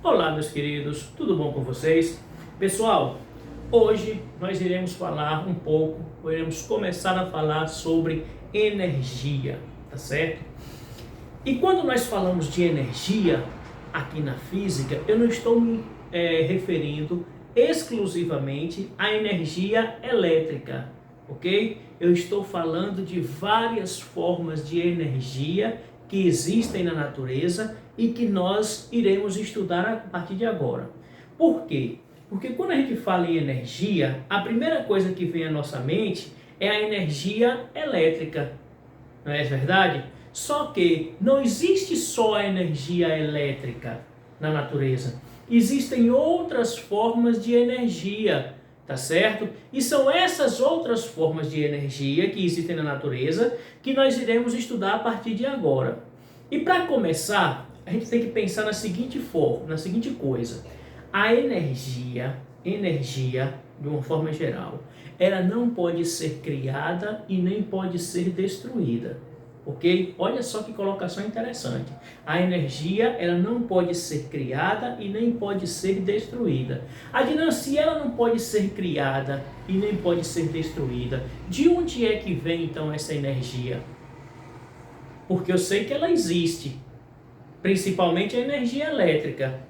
Olá, meus queridos, tudo bom com vocês? Pessoal, hoje nós iremos falar um pouco, iremos começar a falar sobre energia, tá certo? E quando nós falamos de energia aqui na física, eu não estou me referindo exclusivamente à energia elétrica, ok? Eu estou falando de várias formas de energia que existem na natureza e que nós iremos estudar a partir de agora. Por quê? Porque quando a gente fala em energia, a primeira coisa que vem à nossa mente é a energia elétrica, não é verdade? Só que não existe só a energia elétrica na natureza. Existem outras formas de energia, tá certo? E são essas outras formas de energia que existem na natureza que nós iremos estudar a partir de agora. E para começar, a gente tem que pensar na seguinte forma, na seguinte coisa. A energia, de uma forma geral, ela não pode ser criada e nem pode ser destruída. Ok? Olha só que colocação interessante. A energia, ela não pode ser criada e nem pode ser destruída. Adnan, se ela não pode ser criada e nem pode ser destruída, de onde é que vem então essa energia? Porque eu sei que ela existe, principalmente a energia elétrica.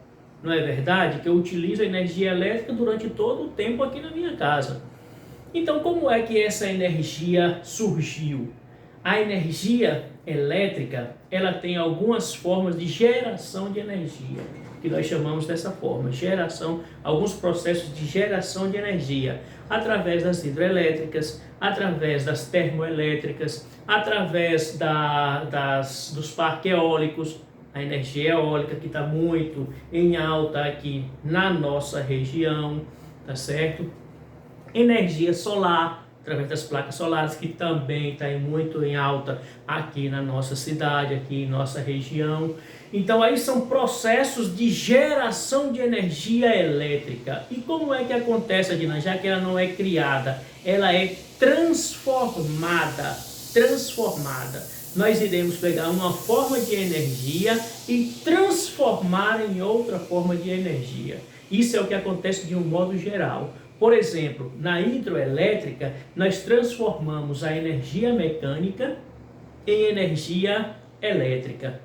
Não é verdade? Que eu utilizo a energia elétrica durante todo o tempo aqui na minha casa. Então, como é que essa energia surgiu? A energia elétrica, ela tem algumas formas de geração de energia, que nós chamamos dessa forma, alguns processos de geração de energia, através das hidrelétricas, através das termoelétricas, através dos parques eólicos, a energia eólica que está muito em alta aqui na nossa região, tá certo? Energia solar, através das placas solares, que também está muito em alta aqui na nossa cidade, aqui em nossa região. Então aí são processos de geração de energia elétrica. E como é que acontece, Adnan? Já que ela não é criada, ela é transformada. Nós iremos pegar uma forma de energia e transformar em outra forma de energia. Isso é o que acontece de um modo geral. Por exemplo, na hidroelétrica, nós transformamos a energia mecânica em energia elétrica,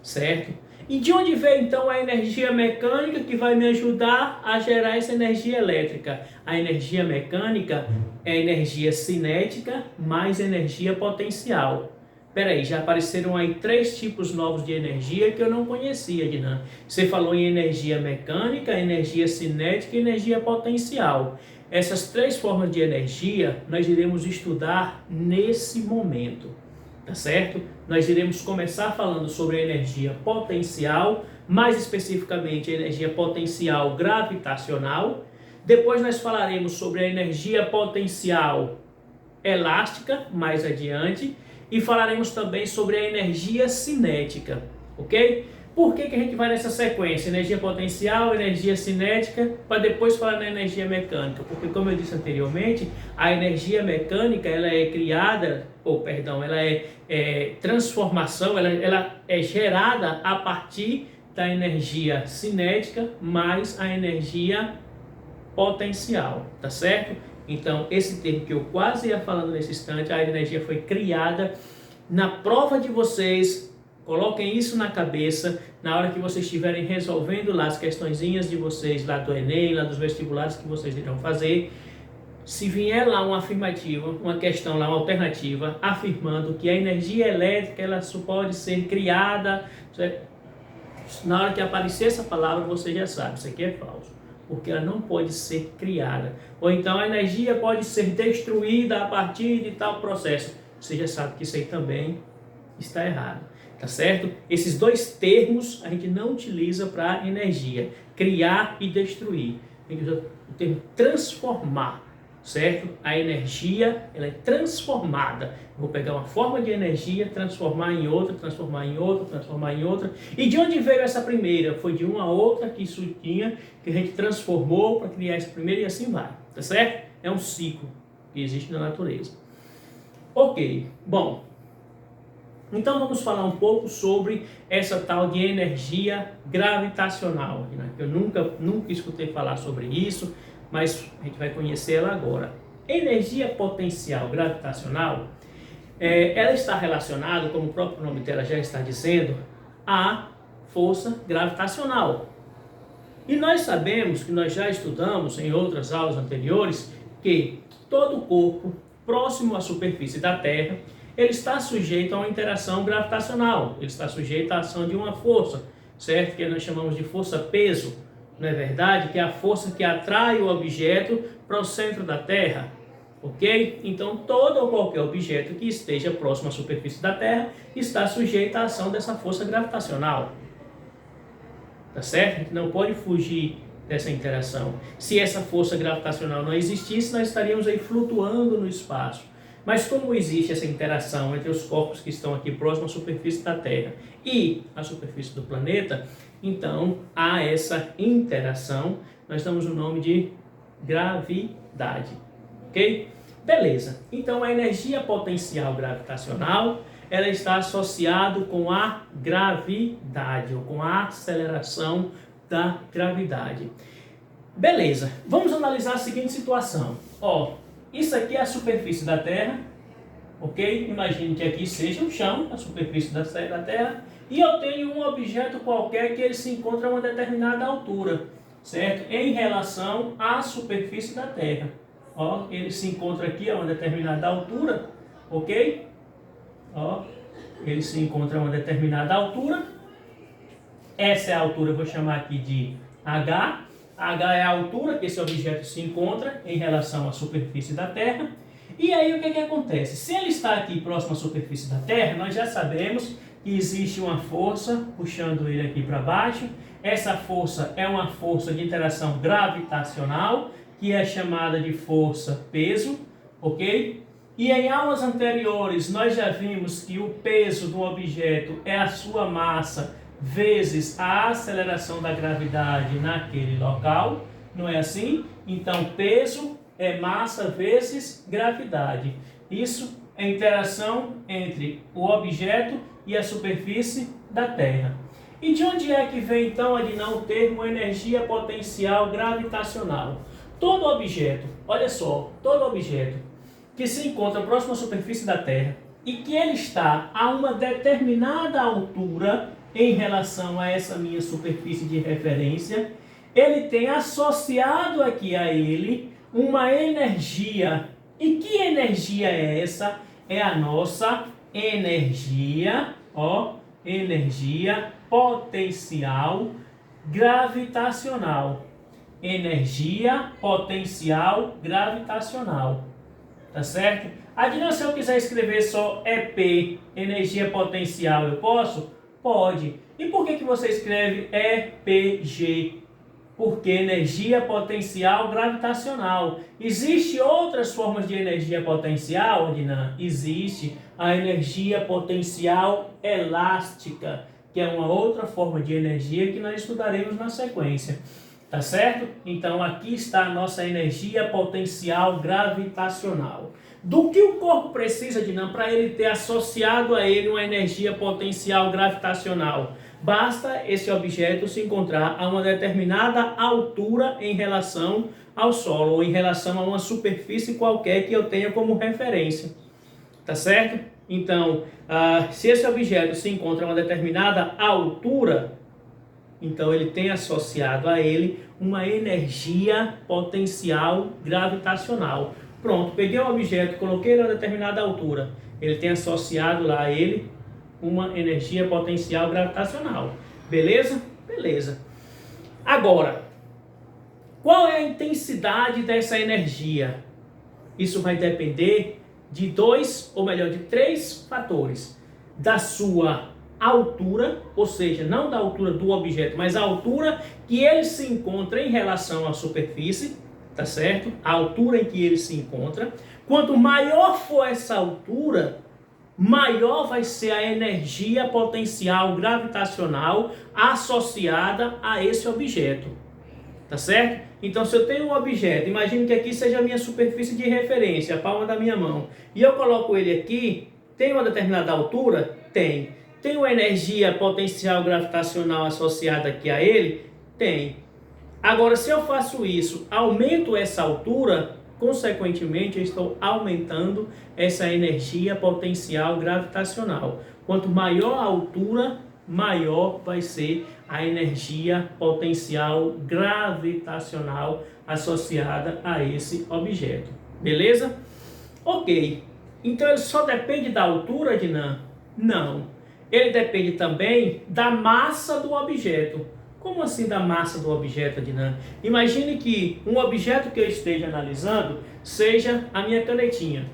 certo? E de onde vem então a energia mecânica que vai me ajudar a gerar essa energia elétrica? A energia mecânica é energia cinética mais energia potencial. Peraí, já apareceram aí 3 tipos novos de energia que eu não conhecia, Adnan. Você falou em energia mecânica, energia cinética e energia potencial. Essas 3 formas de energia nós iremos estudar nesse momento, tá certo? Nós iremos começar falando sobre a energia potencial, mais especificamente a energia potencial gravitacional. Depois nós falaremos sobre a energia potencial elástica, mais adiante. E falaremos também sobre a energia cinética, ok? Por que a gente vai nessa sequência? Energia potencial, energia cinética, para depois falar na energia mecânica. Porque, como eu disse anteriormente, a energia mecânica ela é criada, ela é transformação, ela é gerada a partir da energia cinética mais a energia potencial, tá certo? Então, esse termo que eu quase ia falando nesse instante, a energia foi criada. Na prova de vocês, coloquem isso na cabeça, na hora que vocês estiverem resolvendo lá as questõezinhas de vocês, lá do Enem, lá dos vestibulares que vocês irão fazer, se vier lá uma afirmativa, uma questão lá, uma alternativa, afirmando que a energia elétrica, ela só pode ser criada, na hora que aparecer essa palavra, você já sabe, isso aqui é falso. Porque ela não pode ser criada. Ou então a energia pode ser destruída a partir de tal processo. Você já sabe que isso aí também está errado, tá certo? Esses 2 termos a gente não utiliza para energia, criar e destruir. A gente usa o termo transformar, certo? A energia, ela é transformada. Eu vou pegar uma forma de energia, transformar em outra, transformar em outra, transformar em outra. E de onde veio essa primeira? Foi de uma outra que isso tinha, que a gente transformou para criar essa primeira e assim vai, tá certo? É um ciclo que existe na natureza. Ok, bom, Então vamos falar um pouco sobre essa tal de energia gravitacional, né? Eu nunca escutei falar sobre isso, mas a gente vai conhecer ela agora. Energia potencial gravitacional, ela está relacionada, como o próprio nome dela já está dizendo, à força gravitacional. E nós sabemos, que nós já estudamos em outras aulas anteriores, que todo corpo próximo à superfície da Terra, ele está sujeito a uma interação gravitacional, ele está sujeito à ação de uma força, certo? Que nós chamamos de força-peso, não é verdade? Que é a força que atrai o objeto para o centro da Terra, ok? Então, todo ou qualquer objeto que esteja próximo à superfície da Terra está sujeito à ação dessa força gravitacional, tá certo? A gente não pode fugir dessa interação. Se essa força gravitacional não existisse, nós estaríamos aí flutuando no espaço. Mas como existe essa interação entre os corpos que estão aqui próximos à superfície da Terra e a superfície do planeta, então há essa interação, nós damos o nome de gravidade, ok? Beleza, então a energia potencial gravitacional, ela está associada com a gravidade, ou com a aceleração da gravidade. Beleza, vamos analisar a seguinte situação. Ó, isso aqui é a superfície da Terra, ok? Imagine que aqui seja o chão, a superfície da Terra, e eu tenho um objeto qualquer que ele se encontra a uma determinada altura, certo? Em relação à superfície da Terra. Ó, ele se encontra aqui a uma determinada altura, ok? Ó, ele se encontra a uma determinada altura. Essa é a altura, eu vou chamar aqui de H. H é a altura que esse objeto se encontra em relação à superfície da Terra. E aí o que acontece? Se ele está aqui próximo à superfície da Terra, nós já sabemos que existe uma força puxando ele aqui para baixo. Essa força é uma força de interação gravitacional, que é chamada de força-peso, ok? E em aulas anteriores nós já vimos que o peso do objeto é a sua massa vezes a aceleração da gravidade naquele local, não é assim? Então, peso é massa vezes gravidade. Isso é a interação entre o objeto e a superfície da Terra. E de onde é que vem, então, o termo energia potencial gravitacional? Todo objeto, olha só, todo objeto que se encontra próximo à superfície da Terra e que ele está a uma determinada altura em relação a essa minha superfície de referência, ele tem associado aqui a ele uma energia. E que energia é essa? É a nossa energia, ó, energia potencial gravitacional. Energia potencial gravitacional. Tá certo? Adnan, se eu quiser escrever só EP, energia potencial, eu posso? Pode. E por que você escreve EPG? Porque energia potencial gravitacional. Existem outras formas de energia potencial, Adnan? Existe a energia potencial elástica, que é uma outra forma de energia que nós estudaremos na sequência. Tá certo? Então aqui está a nossa energia potencial gravitacional. Do que o corpo precisa, Adnan, para ele ter associado a ele uma energia potencial gravitacional? Basta esse objeto se encontrar a uma determinada altura em relação ao solo, ou em relação a uma superfície qualquer que eu tenha como referência. Tá certo? Então, se esse objeto se encontra a uma determinada altura, então ele tem associado a ele uma energia potencial gravitacional. Pronto, peguei um objeto, coloquei ele a uma determinada altura. Ele tem associado lá a ele uma energia potencial gravitacional. Beleza? Beleza. Agora, qual é a intensidade dessa energia? Isso vai depender de três fatores. Da sua altura, ou seja, não da altura do objeto, mas a altura que ele se encontra em relação à superfície, tá certo? A altura em que ele se encontra. Quanto maior for essa altura, maior vai ser a energia potencial gravitacional associada a esse objeto, tá certo? Então, se eu tenho um objeto, imagine que aqui seja a minha superfície de referência, a palma da minha mão, e eu coloco ele aqui, tem uma determinada altura, Tem. Tem uma energia potencial gravitacional associada aqui a ele? Tem. Agora, se eu faço isso, aumento essa altura, consequentemente, eu estou aumentando essa energia potencial gravitacional. Quanto maior a altura, maior vai ser a energia potencial gravitacional associada a esse objeto. Beleza? Ok. Então ele só depende da altura, Dinan? Não. Ele depende também da massa do objeto. Como assim da massa do objeto, Dinan? Imagine que um objeto que eu esteja analisando seja a minha canetinha,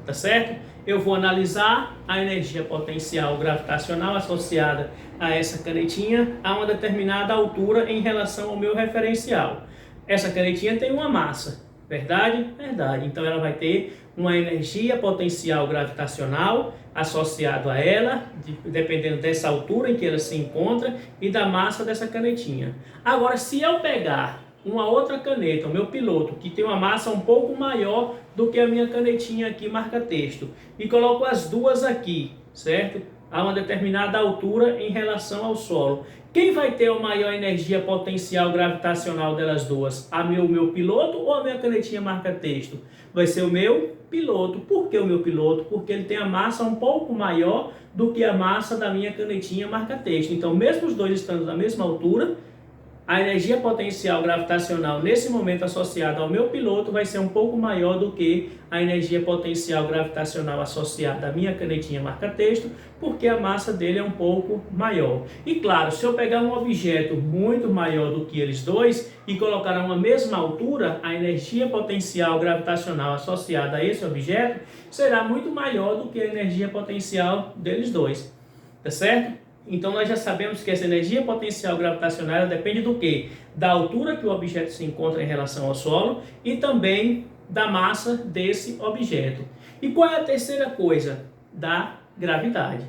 tá certo? Eu vou analisar a energia potencial gravitacional associada a essa canetinha a uma determinada altura em relação ao meu referencial. Essa canetinha tem uma massa, verdade? Verdade. Então ela vai ter uma energia potencial gravitacional associado a ela, dependendo dessa altura em que ela se encontra e da massa dessa canetinha. Agora, se eu pegar uma outra caneta, o meu piloto, que tem uma massa um pouco maior do que a minha canetinha aqui marca-texto, e coloco as duas aqui, certo? A uma determinada altura em relação ao solo. Quem vai ter a maior energia potencial gravitacional delas duas? O meu piloto ou a minha canetinha marca-texto? Vai ser o meu piloto. Por que o meu piloto? Porque ele tem a massa um pouco maior do que a massa da minha canetinha marca-texto. Então, mesmo os dois estando na mesma altura, a energia potencial gravitacional nesse momento associada ao meu piloto vai ser um pouco maior do que a energia potencial gravitacional associada à minha canetinha marca-texto, porque a massa dele é um pouco maior. E claro, se eu pegar um objeto muito maior do que eles dois e colocar a uma mesma altura, a energia potencial gravitacional associada a esse objeto será muito maior do que a energia potencial deles dois. Tá certo? Então nós já sabemos que essa energia potencial gravitacional depende do quê? Da altura que o objeto se encontra em relação ao solo e também da massa desse objeto. E qual é a terceira coisa? Da gravidade.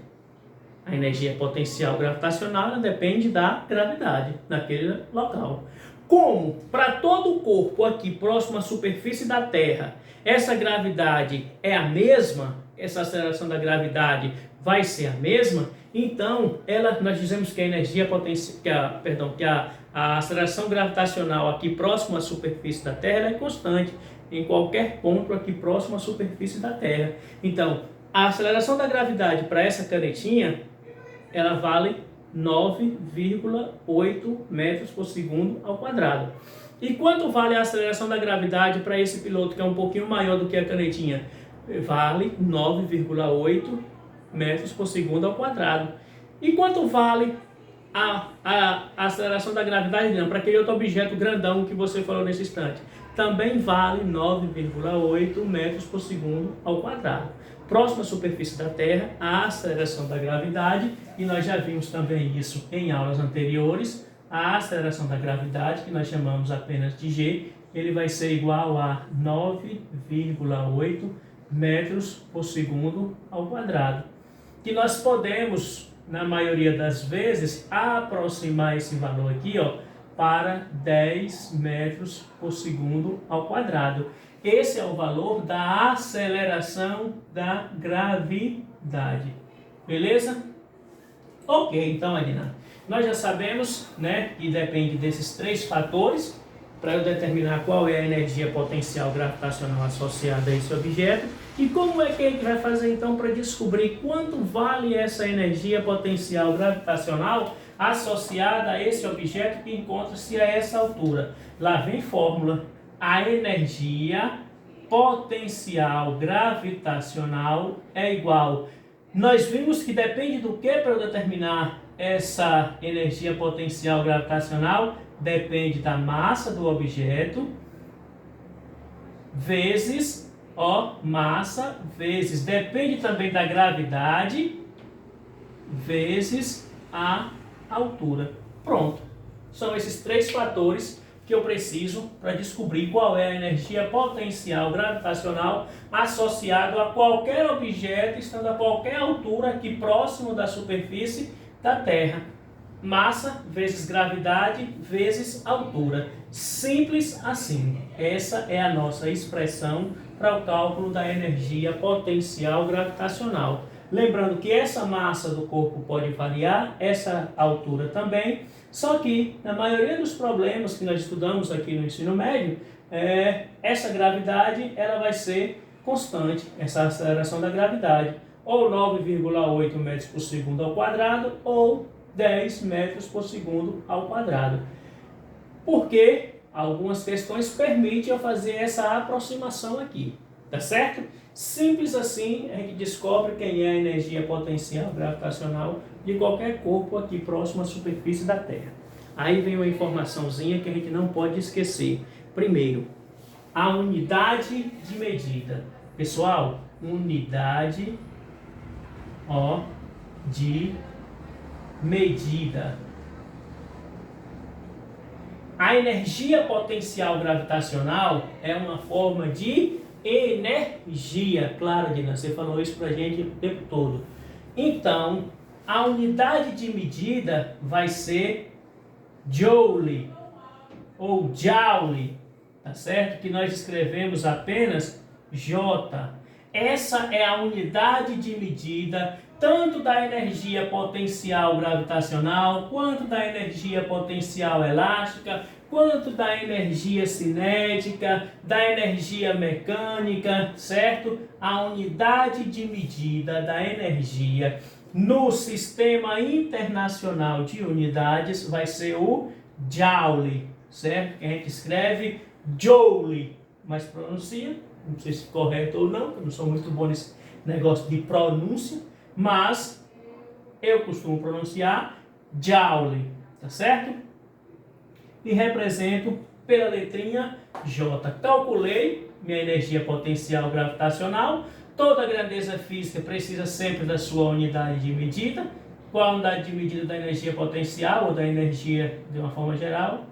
A energia potencial gravitacional depende da gravidade naquele local. Como para todo o corpo aqui próximo à superfície da Terra, essa gravidade é a mesma, essa aceleração da gravidade vai ser a mesma, então nós dizemos que a energia potencial, a aceleração gravitacional aqui próximo à superfície da Terra é constante em qualquer ponto aqui próximo à superfície da Terra. Então, a aceleração da gravidade para essa canetinha, ela vale 9,8 metros por segundo ao quadrado. E quanto vale a aceleração da gravidade para esse piloto, que é um pouquinho maior do que a canetinha? Vale 9,8 metros por segundo ao quadrado. E quanto vale a aceleração da gravidade para aquele outro objeto grandão que você falou nesse instante? Também vale 9,8 metros por segundo ao quadrado. Próxima à superfície da Terra, a aceleração da gravidade, e nós já vimos também isso em aulas anteriores, a aceleração da gravidade, que nós chamamos apenas de G, ele vai ser igual a 9,8 metros por segundo ao quadrado. Que nós podemos, na maioria das vezes, aproximar esse valor aqui, para 10 metros por segundo ao quadrado. Esse é o valor da aceleração da gravidade. Beleza? Ok, então, Adina, nós já sabemos, que depende desses três fatores para eu determinar qual é a energia potencial gravitacional associada a esse objeto. E como é que a gente vai fazer então para descobrir quanto vale essa energia potencial gravitacional associada a esse objeto que encontra-se a essa altura? Lá vem fórmula. A energia potencial gravitacional é igual. Nós vimos que depende do que para eu determinar essa energia potencial gravitacional? Depende da massa do objeto vezes massa vezes, depende também da gravidade vezes a altura. Pronto. São esses três fatores que eu preciso para descobrir qual é a energia potencial gravitacional associado a qualquer objeto estando a qualquer altura aqui próximo da superfície da Terra. Massa vezes gravidade vezes altura. Simples assim. Essa é a nossa expressão para o cálculo da energia potencial gravitacional. Lembrando que essa massa do corpo pode variar, essa altura também, só que na maioria dos problemas que nós estudamos aqui no ensino médio, essa gravidade ela vai ser constante, essa aceleração da gravidade, ou 9,8 metros por segundo ao quadrado, ou 10 metros por segundo ao quadrado. Porque algumas questões permitem eu fazer essa aproximação aqui, tá certo? Simples assim, a gente descobre quem é a energia potencial gravitacional de qualquer corpo aqui próximo à superfície da Terra. Aí vem uma informaçãozinha que a gente não pode esquecer. Primeiro, a unidade de medida. Pessoal, unidade de medida. A energia potencial gravitacional é uma forma de energia. Claro, Dina, você falou isso pra gente o tempo todo. Então, a unidade de medida vai ser joule ou joule, tá certo? Que nós escrevemos apenas J. Essa é a unidade de medida tanto da energia potencial gravitacional, quanto da energia potencial elástica, quanto da energia cinética, da energia mecânica, certo? A unidade de medida da energia no Sistema Internacional de Unidades vai ser o Joule, certo? Que a gente escreve Joule, mas pronuncia, não sei se é correto ou não, eu não sou muito bom nesse negócio de pronúncia, mas eu costumo pronunciar Joule, tá certo? E represento pela letrinha J. Calculei minha energia potencial gravitacional. Toda grandeza física precisa sempre da sua unidade de medida. Qual a unidade de medida da energia potencial ou da energia de uma forma geral?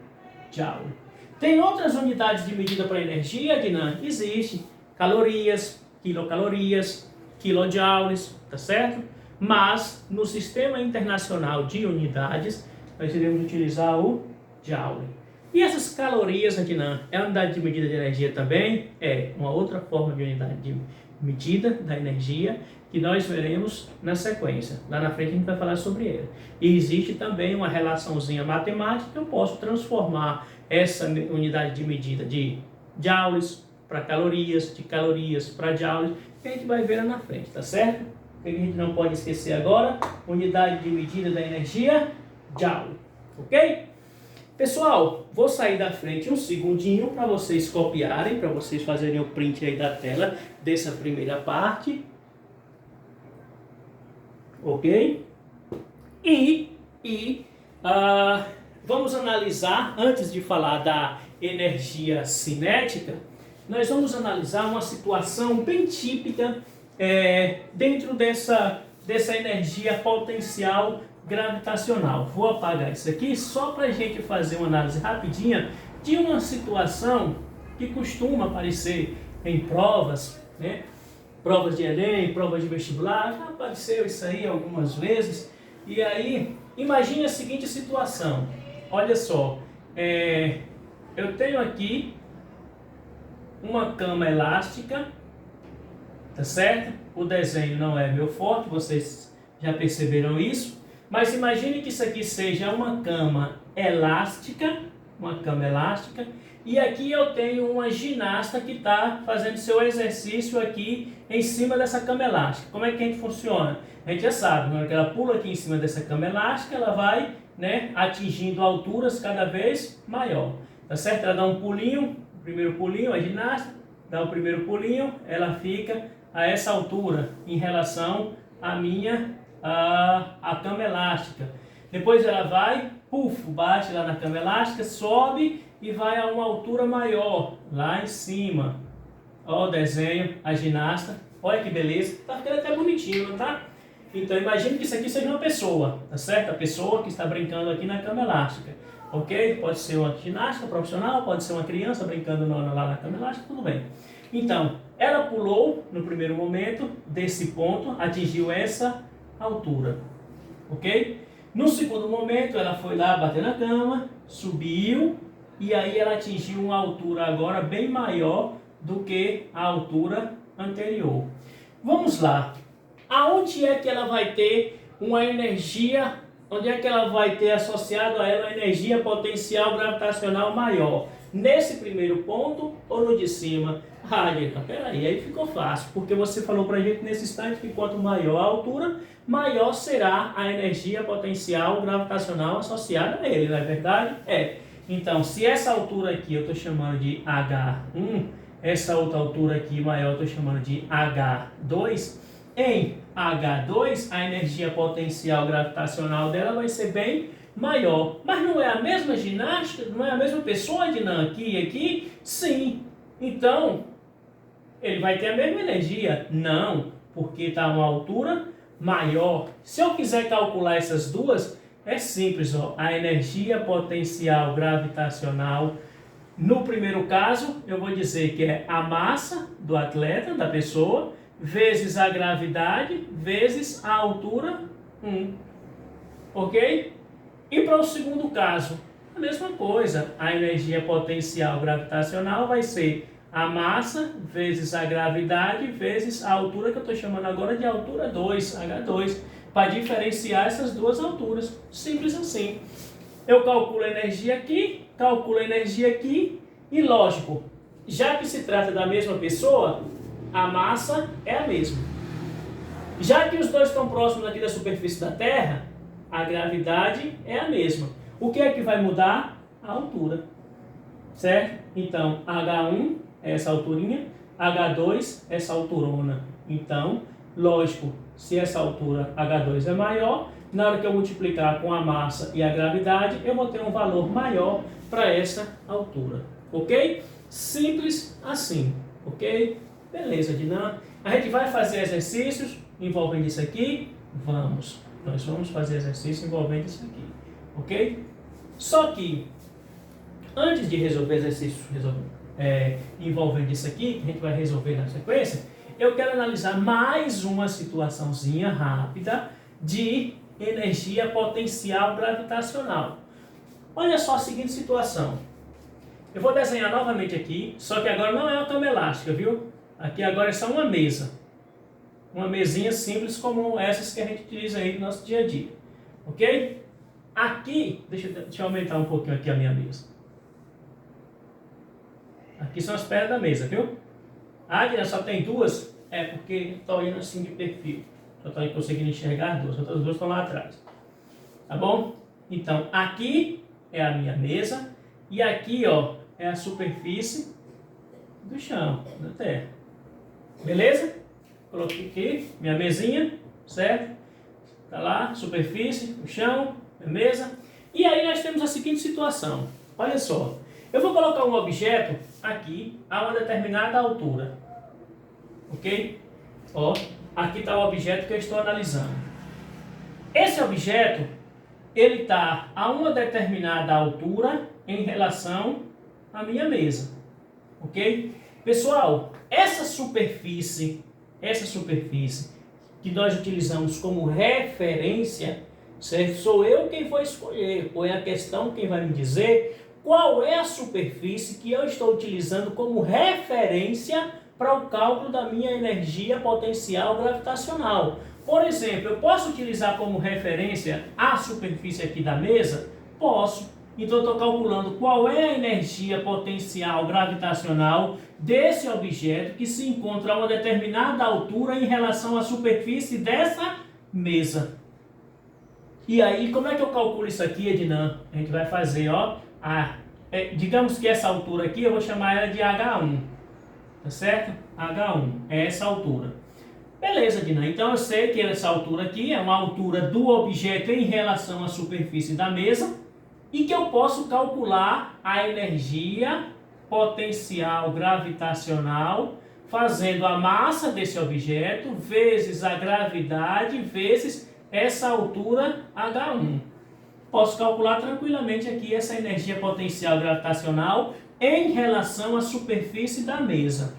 Joule. Tem outras unidades de medida para energia, Dinan? Existe. Calorias, quilocalorias, kilojoules, tá certo? Mas no Sistema Internacional de Unidades, nós iremos utilizar o Joule. E essas calorias aqui é unidade de medida de energia também? É uma outra forma de unidade de medida da energia que nós veremos na sequência. Lá na frente a gente vai falar sobre ela. E existe também uma relaçãozinha matemática que eu posso transformar essa unidade de medida de joules para calorias, de calorias para joules, que a gente vai ver lá na frente, tá certo? O que a gente não pode esquecer agora? Unidade de medida da energia, Joule, ok? Pessoal, vou sair da frente um segundinho para vocês copiarem, para vocês fazerem o print aí da tela dessa primeira parte. Ok? Vamos analisar, antes de falar da energia cinética, nós vamos analisar uma situação bem típica dentro dessa energia potencial gravitacional. Vou apagar isso aqui só para a gente fazer uma análise rapidinha de uma situação que costuma aparecer em provas, né? Provas de Enem, provas de vestibular, já apareceu isso aí algumas vezes. E aí, imagine a seguinte situação. Olha só, eu tenho aqui uma cama elástica, tá certo? O desenho não é meu forte, vocês já perceberam isso. Mas imagine que isso aqui seja uma cama elástica, e aqui eu tenho uma ginasta que está fazendo seu exercício aqui em cima dessa cama elástica. Como é que a gente funciona? A gente já sabe, na hora que ela pula aqui em cima dessa cama elástica, ela vai, né, atingindo alturas cada vez maior. Tá certo? Ela dá um pulinho, o primeiro pulinho, a ginasta, dá o primeiro pulinho, ela fica a essa altura em relação à a cama elástica. Depois ela vai, bate lá na cama elástica, sobe e vai a uma altura maior, lá em cima. Ó o desenho, a ginasta. Olha que beleza. Tá ficando até bonitinho, não tá? Então imagine que isso aqui seja uma pessoa, tá certo? A pessoa que está brincando aqui na cama elástica. Ok? Pode ser uma ginasta profissional, pode ser uma criança brincando lá na cama elástica, tudo bem. Então, ela pulou no primeiro momento desse ponto, atingiu essa altura, ok? No segundo momento, ela foi lá bater na cama, subiu, e aí ela atingiu uma altura agora bem maior do que a altura anterior. Vamos lá. Aonde é que ela vai ter uma energia, onde é que ela vai ter associado a ela uma energia potencial gravitacional maior? Nesse primeiro ponto ou no de cima? Ah, Diego, peraí, aí ficou fácil, porque você falou pra gente nesse instante que quanto maior a altura, maior será a energia potencial gravitacional associada a ele, não é verdade? É. Então, se essa altura aqui eu estou chamando de H1, essa outra altura aqui maior eu estou chamando de H2, em H2 a energia potencial gravitacional dela vai ser bem maior. Mas não é a mesma ginástica? Não é a mesma pessoa, Dinan, aqui e aqui? Sim. Então, ele vai ter a mesma energia? Não, porque está a uma altura maior. Se eu quiser calcular essas duas, é simples, ó. A energia potencial gravitacional, no primeiro caso, eu vou dizer que é a massa do atleta, da pessoa, vezes a gravidade, vezes a altura 1. Ok? E para o segundo caso, a mesma coisa. A energia potencial gravitacional vai ser a massa vezes a gravidade vezes a altura, que eu estou chamando agora de altura 2, H2, para diferenciar essas duas alturas. Simples assim. Eu calculo a energia aqui, calculo a energia aqui e, lógico, já que se trata da mesma pessoa, a massa é a mesma. Já que os dois estão próximos aqui da superfície da Terra, a gravidade é a mesma. O que é que vai mudar? A altura. Certo? Então, H1 é essa alturinha, H2 é essa alturona. Então, lógico, se essa altura H2 é maior, na hora que eu multiplicar com a massa e a gravidade, eu vou ter um valor maior para essa altura. Ok? Simples assim. Ok? Beleza, Dinan. A gente vai fazer exercícios envolvendo isso aqui? Vamos. Nós vamos fazer exercício envolvendo isso aqui. Ok? Só que, antes de resolver exercícios envolvendo isso aqui, que a gente vai resolver na sequência, eu quero analisar mais uma situaçãozinha rápida de energia potencial gravitacional. Olha só a seguinte situação. Eu vou desenhar novamente aqui, só que agora não é uma cama elástica, viu? Aqui agora é só uma mesa. Uma mesinha simples como essas que a gente utiliza aí no nosso dia a dia. Ok? Aqui, deixa eu aumentar um pouquinho aqui a minha mesa. Aqui são as pernas da mesa, viu? Ah, Diana, só tem duas? É porque estou olhando assim de perfil. Só estou conseguindo enxergar as duas. As outras duas estão lá atrás. Tá bom? Então, aqui é a minha mesa. E aqui, ó, é a superfície do chão, da terra. Beleza? Coloquei aqui minha mesinha, certo? Tá lá, superfície, o chão, a mesa. E aí nós temos a seguinte situação. Olha só. Eu vou colocar um objeto aqui a uma determinada altura. Ok? Ó, aqui está o objeto que eu estou analisando. Esse objeto, ele está a uma determinada altura em relação à minha mesa. Ok? Pessoal, essa superfície que nós utilizamos como referência, certo? Sou eu quem vou escolher, ou é a questão quem vai me dizer qual é a superfície que eu estou utilizando como referência para o cálculo da minha energia potencial gravitacional. Por exemplo, eu posso utilizar como referência a superfície aqui da mesa? Posso. Então, eu estou calculando qual é a energia potencial gravitacional desse objeto que se encontra a uma determinada altura em relação à superfície dessa mesa. E aí, como é que eu calculo isso aqui, Ednan? A gente vai fazer, ó, digamos que essa altura aqui, eu vou chamar ela de H1. Tá certo? H1 é essa altura. Beleza, Ednan. Então, eu sei que essa altura aqui é uma altura do objeto em relação à superfície da mesa, e que eu posso calcular a energia potencial gravitacional fazendo a massa desse objeto vezes a gravidade vezes essa altura H1. Posso calcular tranquilamente aqui essa energia potencial gravitacional em relação à superfície da mesa.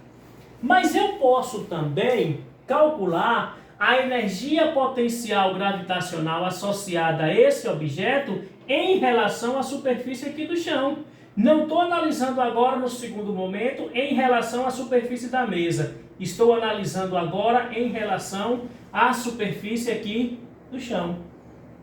Mas eu posso também calcular a energia potencial gravitacional associada a esse objeto em relação à superfície aqui do chão. Não estou analisando agora no segundo momento em relação à superfície da mesa. Estou analisando agora em relação à superfície aqui do chão.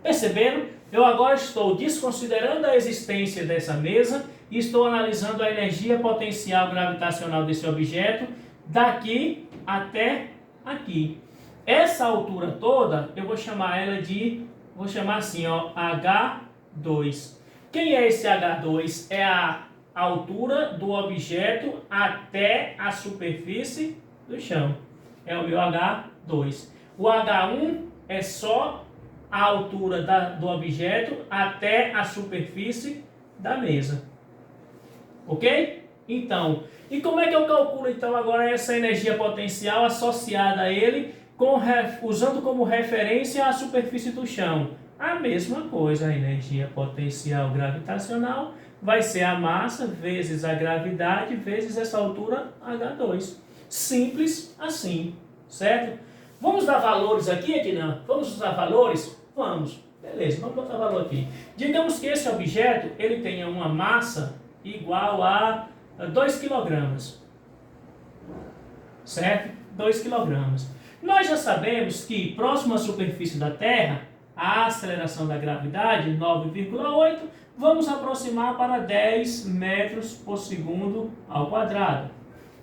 Perceberam? Eu agora estou desconsiderando a existência dessa mesa e estou analisando a energia potencial gravitacional desse objeto daqui até aqui. Essa altura toda eu vou chamar ela de, vou chamar assim, ó, H2. Quem é esse H2? É a altura do objeto até a superfície do chão. É o meu H2. O H1 é só a altura do objeto até a superfície da mesa. Ok? Então, e como é que eu calculo então agora essa energia potencial associada a ele, usando como referência a superfície do chão? A mesma coisa, a energia potencial gravitacional vai ser a massa vezes a gravidade vezes essa altura H2. Simples assim, certo? Vamos dar valores aqui, Ednan? Vamos usar valores? Vamos. Beleza, vamos botar valor aqui. Digamos que esse objeto ele tenha uma massa igual a 2 kg. Certo? 2 kg. Nós já sabemos que próximo à superfície da Terra, a aceleração da gravidade, 9,8, vamos aproximar para 10 metros por segundo ao quadrado.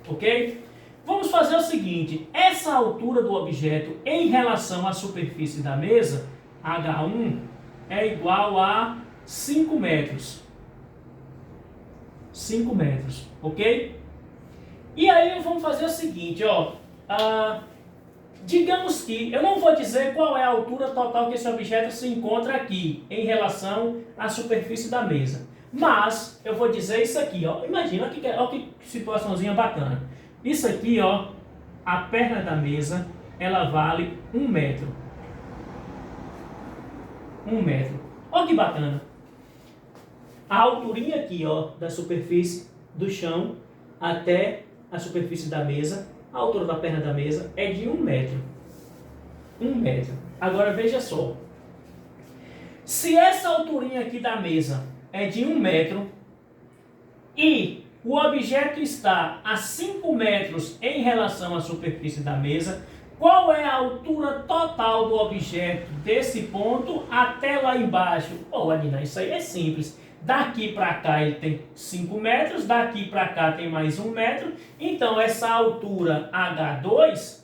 Ok? Vamos fazer o seguinte, essa altura do objeto em relação à superfície da mesa, H1, é igual a 5 metros. 5 metros, ok? E aí vamos fazer o seguinte, ó. Digamos que, eu não vou dizer qual é a altura total que esse objeto se encontra aqui, em relação à superfície da mesa. Mas, eu vou dizer isso aqui, ó. Imagina, olha que situaçãozinha bacana. Isso aqui, ó, a perna da mesa, ela vale 1 metro. 1 metro. Olha que bacana. A alturinha aqui, ó, da superfície do chão até a superfície da mesa, a altura da perna da mesa é de 1 metro. 1 metro. Agora veja só. Se essa alturinha aqui da mesa é de 1 metro e o objeto está a 5 metros em relação à superfície da mesa, qual é a altura total do objeto desse ponto até lá embaixo? Pô, Adina, isso aí é simples. Daqui para cá ele tem 5 metros, daqui para cá tem mais 1 metro. Então essa altura H2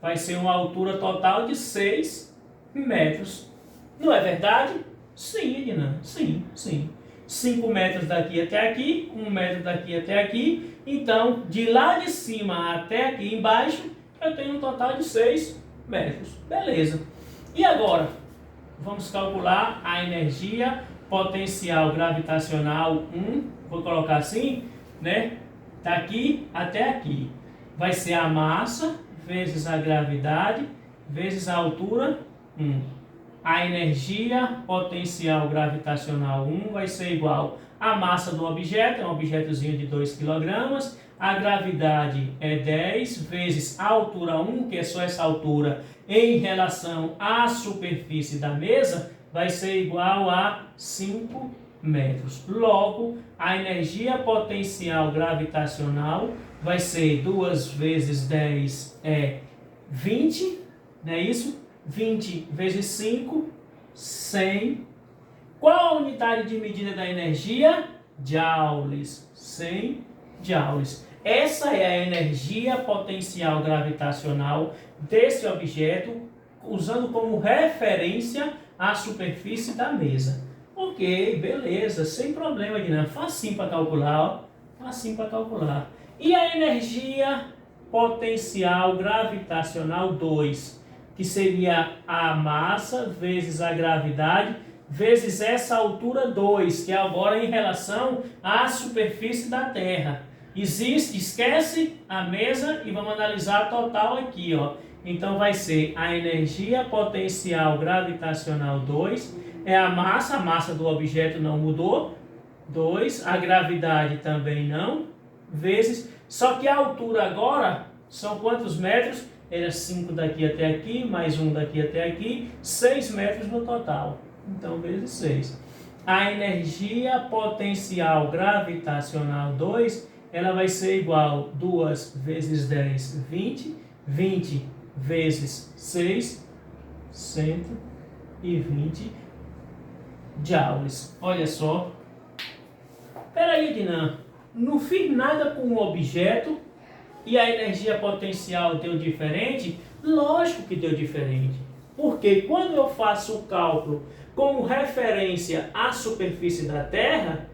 vai ser uma altura total de 6 metros. Não é verdade? Sim, Adina, sim, sim. 5 metros daqui até aqui, 1 metro daqui até aqui. Então, de lá de cima até aqui embaixo, eu tenho um total de 6 metros. Beleza. E agora, vamos calcular a energia potencial gravitacional 1. Vou colocar assim, né? Daqui até aqui. Vai ser a massa vezes a gravidade vezes a altura 1. A energia potencial gravitacional 1 vai ser igual à massa do objeto, é um objetozinho de 2 kg, a gravidade é 10 vezes a altura 1, que é só essa altura, em relação à superfície da mesa, vai ser igual a 5 metros. Logo, a energia potencial gravitacional vai ser 2 vezes 10 é 20, não é isso? 20 vezes 5, 100. Qual a unidade de medida da energia? Joules. 100 joules. Essa é a energia potencial gravitacional desse objeto, usando como referência a superfície da mesa. Ok, beleza, sem problema, Guilherme. Facinho para calcular, ó. Facinho para calcular. E a energia potencial gravitacional 2? Que seria a massa vezes a gravidade, vezes essa altura 2, que é agora em relação à superfície da Terra. Esquece a mesa e vamos analisar a total aqui, ó. Então vai ser a energia potencial gravitacional 2, é a massa do objeto não mudou, 2, a gravidade também não, vezes, só que a altura agora são quantos metros? Era 5 daqui até aqui, mais 1 daqui até aqui, 6 metros no total. Então, vezes 6. A energia potencial gravitacional 2, ela vai ser igual 2 vezes 10, 20. 20 vezes 6, 120 joules. Olha só. Peraí, Dinan, não fiz nada com o objeto e a energia potencial deu diferente? Lógico que deu diferente. Porque quando eu faço o cálculo como referência à superfície da Terra,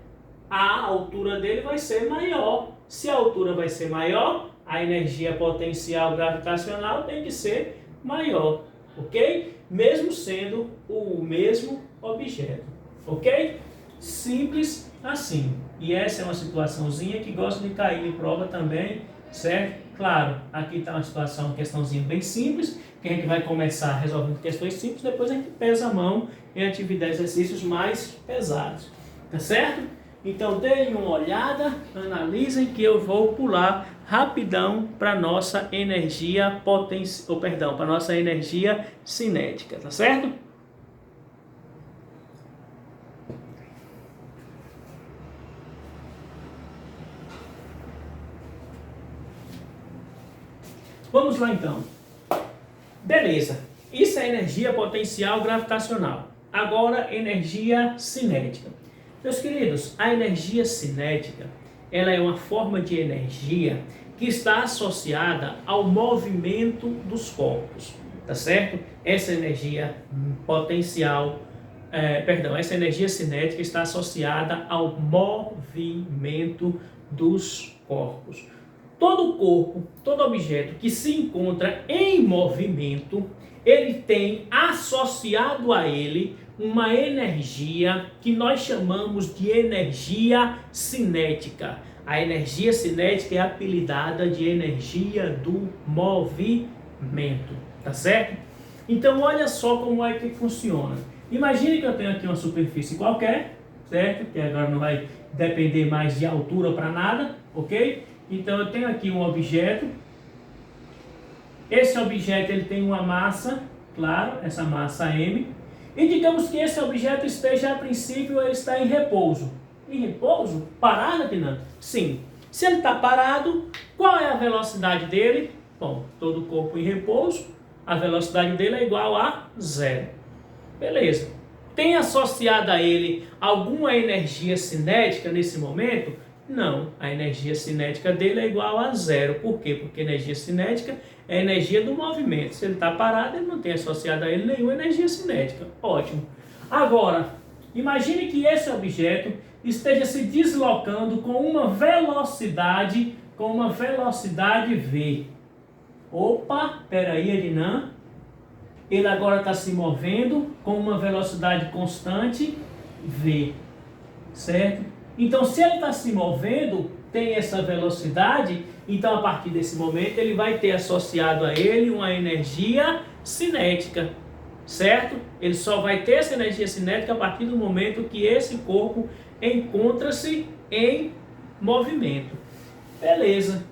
a altura dele vai ser maior. Se a altura vai ser maior, a energia potencial gravitacional tem que ser maior, ok? Mesmo sendo o mesmo objeto, ok? Simples assim. E essa é uma situaçãozinha que gosta de cair em prova também, certo? Claro, aqui está uma questãozinha bem simples, que a gente vai começar resolvendo questões simples, depois a gente pesa a mão em atividades, exercícios mais pesados, tá certo? Então deem uma olhada, analisem que eu vou pular rapidão para nossa energia para nossa energia cinética, tá certo? Vamos lá então. Beleza. Isso é energia potencial gravitacional. Agora, energia cinética. Meus queridos, a energia cinética, ela é uma forma de energia que está associada ao movimento dos corpos, tá certo? Essa energia potencial, essa energia cinética está associada ao movimento dos corpos. Todo corpo, todo objeto que se encontra em movimento, ele tem associado a ele uma energia que nós chamamos de energia cinética. A energia cinética é apelidada de energia do movimento, tá certo? Então olha só como é que funciona. Imagine que eu tenho aqui uma superfície qualquer, certo? Que agora não vai depender mais de altura para nada, ok? Então eu tenho aqui um objeto. Esse objeto ele tem uma massa, claro, essa massa M. E digamos que esse objeto esteja, a princípio, ele está em repouso. Em repouso? Parado, Dinan? Sim. Se ele está parado, qual é a velocidade dele? Bom, todo corpo em repouso, a velocidade dele é igual a 0. Beleza. Tem associada a ele alguma energia cinética nesse momento? Não, a energia cinética dele é igual a 0. Por quê? Porque energia cinética é a energia do movimento. Se ele está parado, ele não tem associado a ele nenhuma energia cinética. Ótimo. Agora, imagine que esse objeto esteja se deslocando com uma velocidade V. Opa, peraí, Edinan. Ele agora está se movendo com uma velocidade constante V, certo? Então, se ele está se movendo, tem essa velocidade, então a partir desse momento ele vai ter associado a ele uma energia cinética, certo? Ele só vai ter essa energia cinética a partir do momento que esse corpo encontra-se em movimento. Beleza.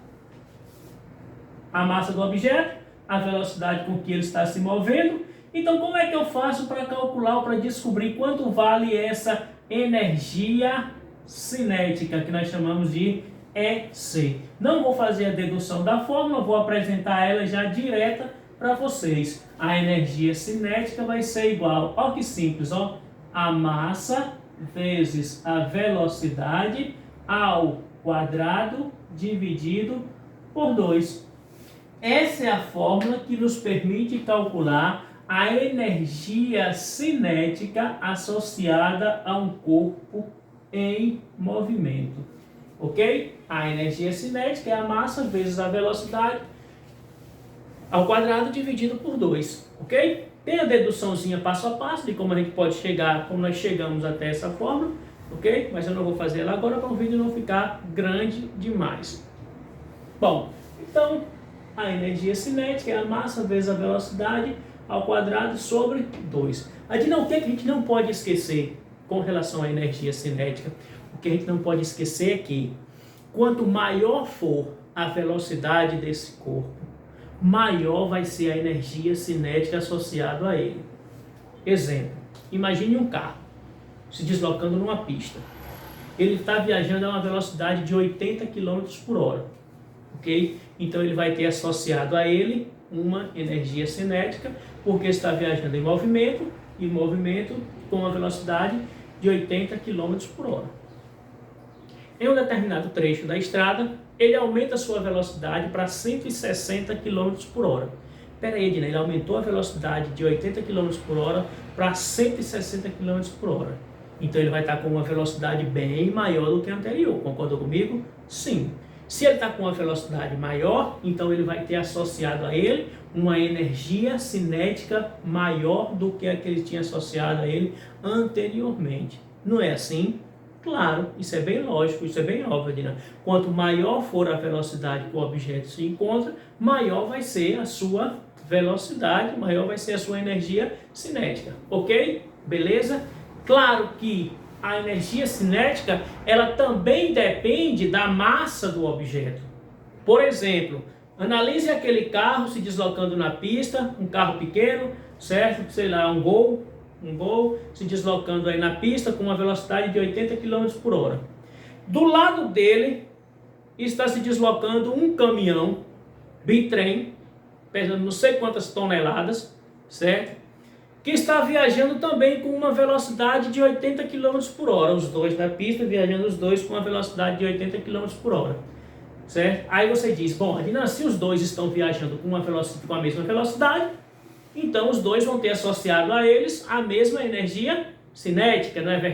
A massa do objeto, a velocidade com que ele está se movendo. Então, como é que eu faço para calcular ou para descobrir quanto vale essa energia cinética, que nós chamamos de EC? Não vou fazer a dedução da fórmula, vou apresentar ela já direta para vocês. A energia cinética vai ser igual, ó que simples, ó, a massa vezes a velocidade ao quadrado dividido por 2. Essa é a fórmula que nos permite calcular a energia cinética associada a um corpo em movimento, ok? A energia cinética é a massa vezes a velocidade ao quadrado dividido por 2, ok? Tem a deduçãozinha passo a passo de como a gente pode chegar, como nós chegamos até essa fórmula, ok? Mas eu não vou fazer ela agora para o vídeo não ficar grande demais. Bom, então a energia cinética é a massa vezes a velocidade ao quadrado sobre 2. Adina, o que a gente não pode esquecer com relação à energia cinética? O que a gente não pode esquecer é que quanto maior for a velocidade desse corpo, maior vai ser a energia cinética associada a ele. Exemplo, imagine um carro se deslocando numa pista. Ele está viajando a uma velocidade de 80 km por hora, ok? Então ele vai ter associado a ele uma energia cinética, porque está viajando em movimento, e movimento com uma velocidade de 80 km por hora. Em um determinado trecho da estrada, ele aumenta a sua velocidade para 160 km por hora. Espera aí, Edna, ele aumentou a velocidade de 80 km por hora para 160 km por hora. Então ele vai estar com uma velocidade bem maior do que a anterior. Concordou comigo? Sim. Se ele está com uma velocidade maior, então ele vai ter associado a ele uma energia cinética maior do que a que ele tinha associado a ele anteriormente. Não é assim? Claro, isso é bem lógico, isso é bem óbvio, né? Quanto maior for a velocidade que o objeto se encontra, maior vai ser a sua velocidade, maior vai ser a sua energia cinética, ok? Beleza? Claro que a energia cinética, ela também depende da massa do objeto. Por exemplo, analise aquele carro se deslocando na pista, um carro pequeno, certo? Sei lá, um Gol se deslocando aí na pista com uma velocidade de 80 km por hora. Do lado dele está se deslocando um caminhão bitrem, pesando não sei quantas toneladas, certo? Que está viajando também com uma velocidade de 80 km por hora. Os dois na pista, viajando os dois com uma velocidade de 80 km por hora. Certo? Aí você diz, bom, Adina, se os dois estão viajando com a mesma velocidade, então os dois vão ter associado a eles a mesma energia cinética, não é verdade?